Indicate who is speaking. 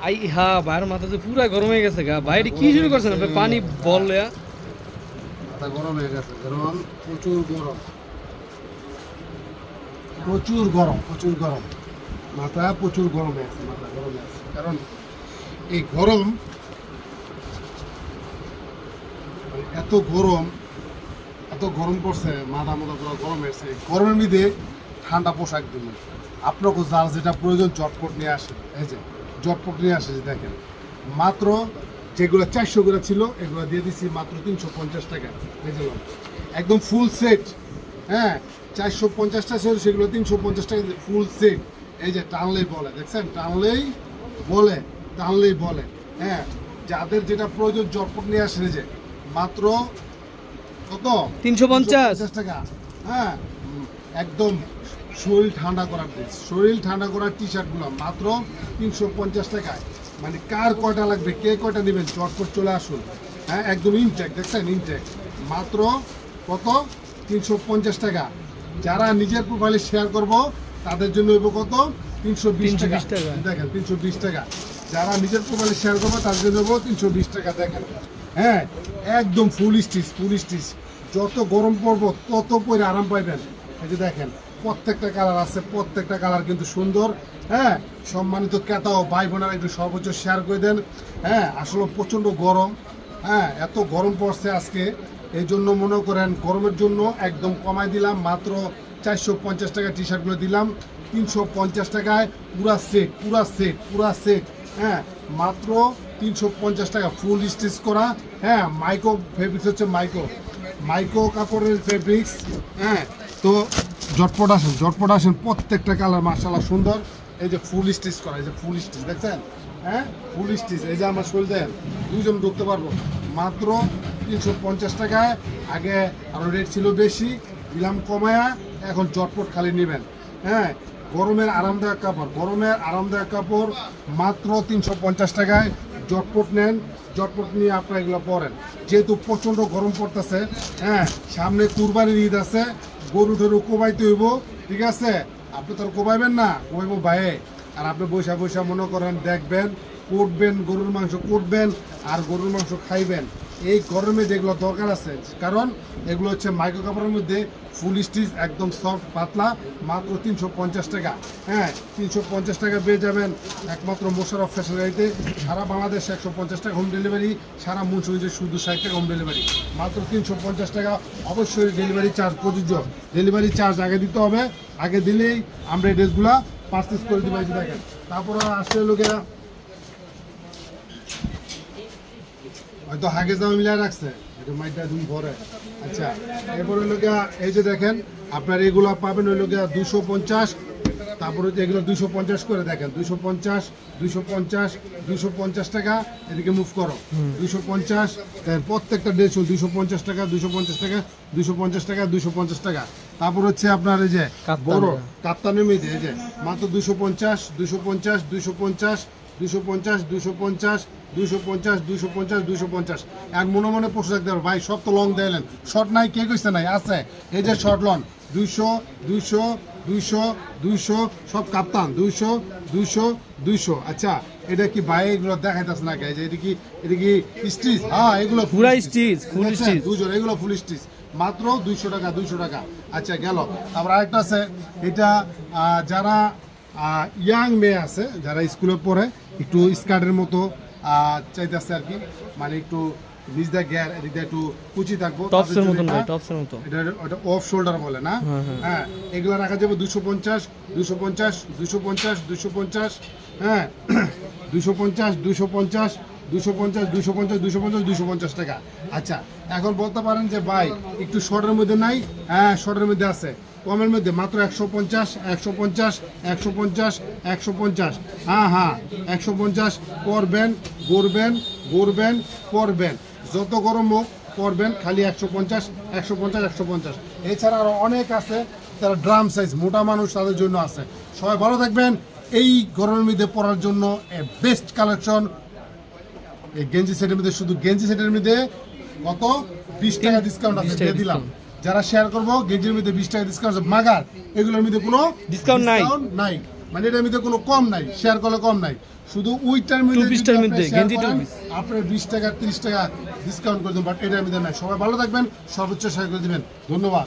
Speaker 1: I হ্যাঁ বাইরের মাথা তো পুরা গরম হয়ে গেছে গা। বাইরে কি শুরু করছেন আপনি? পানি বললে
Speaker 2: মাথা গরম হয়ে গেছে, গরম, প্রচুর গরম, প্রচুর গরম, প্রচুর গরম, মাথা প্রচুর গরম হয়ে আছে, মাথা গরম হয়ে আছে। কারণ এই গরম, এত গরম, এত গরম পড়ছে, মাথা মাথা পুরো গরম হয়েছে। গরমের মধ্যে ঠান্ডা পোশাক দিন, আপনাকে যার যেটা প্রয়োজন জটপট নিয়ে আসে। এই যে জটপট নিয়ে আসে, যে দেখেন মাত্র যেগুলো 400 করে ছিল এগুলো দিয়ে দিচ্ছি মাত্র 350 টাকা। এই যে একদম ফুল সেট, হ্যাঁ 450টা ছিল সেগুলো 350 টাকা ফুল সেট। এই যে টানলেই বলে, দেখছেন টানলেই বলে, টানলেই বলে। হ্যাঁ যাদের যেটা প্রয়োজন জটপট নিয়ে আসে, যে মাত্র কত
Speaker 1: 350
Speaker 2: টাকা। হ্যাঁ একদম শরীর ঠান্ডা করার ড্রেস, শরীর ঠান্ডা করার টি শার্টগুলো মাত্র 350 টাকায়। মানে কার কয়টা লাগবে, কে কয়টা নেবেন, চটপট চলে আসুন। হ্যাঁ একদম ইনটেক, দেখছেন ইনটেক, মাত্র কত 350 টাকা। যারা নিজের প্রোফাইলে শেয়ার করব তাদের জন্য হইব কত 320 টাকা। দেখেন 320 টাকা। যারা নিজের প্রোফাইলে শেয়ার করবো তাদের জন্য হইব 320 টাকা। দেখেন হ্যাঁ একদম ফুল স্টিচ, ফুল স্টিচ। যত গরম পড়বো তত পরে আরাম পাইবেন। এই যে দেখেন প্রত্যেকটা কালার আছে, প্রত্যেকটা কালার কিন্তু সুন্দর। হ্যাঁ সম্মানিত ক্রেতা ও ভাই বোনেরা একটু সর্বোচ্চ শেয়ার করে দেন। হ্যাঁ আসলে প্রচণ্ড গরম, হ্যাঁ এত গরম পড়ছে আজকে, এই জন্য মনে করেন গরমের জন্য একদম কমাই দিলাম। মাত্র 450 টাকা টি শার্টগুলো দিলাম 350 টাকায়, পুরা সেট, পুরা সেট, পুরা সেট। হ্যাঁ মাত্র 350 টাকা, ফুল স্টিচ করা। হ্যাঁ মাইক্রো ফেব্রিক্স হচ্ছে মাইক্রো, মাইক্রো কাপড়ের ফেব্রিক্স। হ্যাঁ তো জটপট আসেন, জটপট আসেন, প্রত্যেকটা কালার মাশাআল্লাহ সুন্দর। এই যে ফুল স্টিচ করা, এই যে ফুল স্টিচ দেখছেন, হ্যাঁ ফুল স্টিচ। এই যে আমার শরীর দেন, দুজন ঢুকতে পারবো মাত্র 350 টাকায়। আগে আরও রেট ছিল বেশি, দিলাম কমায়া, এখন জটপট খালি নেবেন। হ্যাঁ গরমের আরামদায়ক কাপড়, গরমের আরামদায়ক কাপড় মাত্র 350 টাকায়। জটপট নেন, জটপট নিয়ে আপনারা এগুলো পরেন। যেহেতু প্রচণ্ড গরম পড়তেছে, হ্যাঁ সামনে কুরবানির ঈদ আছে, গরু টরু কোবাইতে হইব, ঠিক আছে? আপনি তো আর কোবাইবেন না, কোবাইব ভাইয়ে। আর আপনি বৈশা বৈশা মনে করেন দেখবেন, কুটবেন গরুর মাংস, কুটবেন আর গরুর মাংস খাইবেন। এই গরমে যেগুলো দরকার আছে, কারণ এগুলো হচ্ছে মাইক্রো কাপড়ের মধ্যে ফুল স্টিচ, একদম সফট পাতলা, মাত্র 350 টাকা। হ্যাঁ 350 টাকা পেয়ে যাবেন একমাত্র মোশাররফ ফ্যাশন গাড়িতে। সারা বাংলাদেশ 150 টাকা হোম ডেলিভারি, সারা মুন্সিগঞ্জে শুধু 60 টাকা হোম ডেলিভারি, মাত্র 350 টাকা। অবশ্যই ডেলিভারি চার্জ প্রযোজ্য, ডেলিভারি চার্জ আগে দিতে হবে, আগে দিলেই আমরা এই ড্রেসগুলা পারচেস করে দিই। দেখেন তারপরে আসলে লোকেরা হয়তো হাগে জামা মিলাই রাখছে, এটা মাইটা দুই ভরে। আচ্ছা এরপরে লোকে এই যে দেখেন আপনার এগুলো পাবেন ওই লোকে 250, তারপরে এগুলো 250 করে। দেখেন 250, 250, 250 টাকা। এদিকে মুভ করো 250, প্রত্যেকটা ড্রেস 250 টাকা, 250 টাকা, 250 টাকা, 250 টাকা। তারপর হচ্ছে আপনার এই যে বড় কাপ্তানের মেয়েদের, এই যে মাত্র 250, 250, 250, 250, 250, 250, 250, 250। আর মনে মনে প্রশ্ন রাখতে হবে, ভাই সব তো লং দিলেন, শর্ট নাই, কে কইছে নাই? আছে, এই যে শর্ট লং 200, 200, 200, 200, সব কাপ্তান 200, 200, 200। আচ্ছা এটা কি ভাই এগুলো দেখাইতেছে না? এটা কি স্টিচ? হ্যাঁ এগুলো ফুল স্টিচ, ফুল স্টিচ দুজন, এগুলো ফুল স্টিচ, মাত্র 200 টাকা, 200 টাকা। আচ্ছা গেল। তারপর আরেকটা আছে, এটা যারা ইয়াং মেয়ে আছে, যারা স্কুলে পড়ে, একটু স্কার্টের মতো চাইতেছে আর কি, মানে একটু নিচ দা গ্যার এদিকে একটু কুচি থাকবো,
Speaker 1: টপসের মতো নয়, টপসের মতো,
Speaker 2: এটা অফ শোল্ডার বলে না? হ্যাঁ এগুলো রাখা যাবে 250, 250, 250, 250। হ্যাঁ 250, 250, 250, 250, 250, 250 টাকা। আচ্ছা এখন বলতে পারেন যে ভাই একটু শর্টের মধ্যে নাই? হ্যাঁ শর্টের মধ্যে আছে, কমের মধ্যে মাত্র 150, 150, 150, 150। হ্যাঁ হ্যাঁ 150 পরবেন, গড়বেন, গড়বেন, পরবেন, যত গরম হোক পরবেন, খালি 150, 150, 150। এছাড়া আরও অনেক আছে, তারা ড্রাম সাইজ মোটা মানুষ, তাদের জন্য আছে। সবাই ভালো থাকবেন। এই গরমের মধ্যে পরার জন্য বেস্ট কালেকশন এই গেঞ্জি সেটের মধ্যে, শুধু গেঞ্জি সেটের মধ্যে কত 20 টাকা ডিসকাউন্ট আছে, দিয়ে দিলাম। যারা শেয়ার করবো গেঞ্জির মধ্যে 20 টাকা ডিসকাউন্ট আছে, মাগার এগুলোর মধ্যে কোনো ডিসকাউন্ট নাই। মানে এটার মধ্যে কোনো কম নাই, শেয়ার করলে কম নাই, শুধু ওইটার মধ্যে
Speaker 1: Two piece-টার মধ্যে, গেঞ্জি two piece।
Speaker 2: আপনার 20 টাকা 30 টাকা ডিসকাউন্ট করে দেবেন, বাট এটার মধ্যে নাই। সবাই ভালো থাকবেন, সর্বোচ্চ সহায় করে দিবেন, ধন্যবাদ।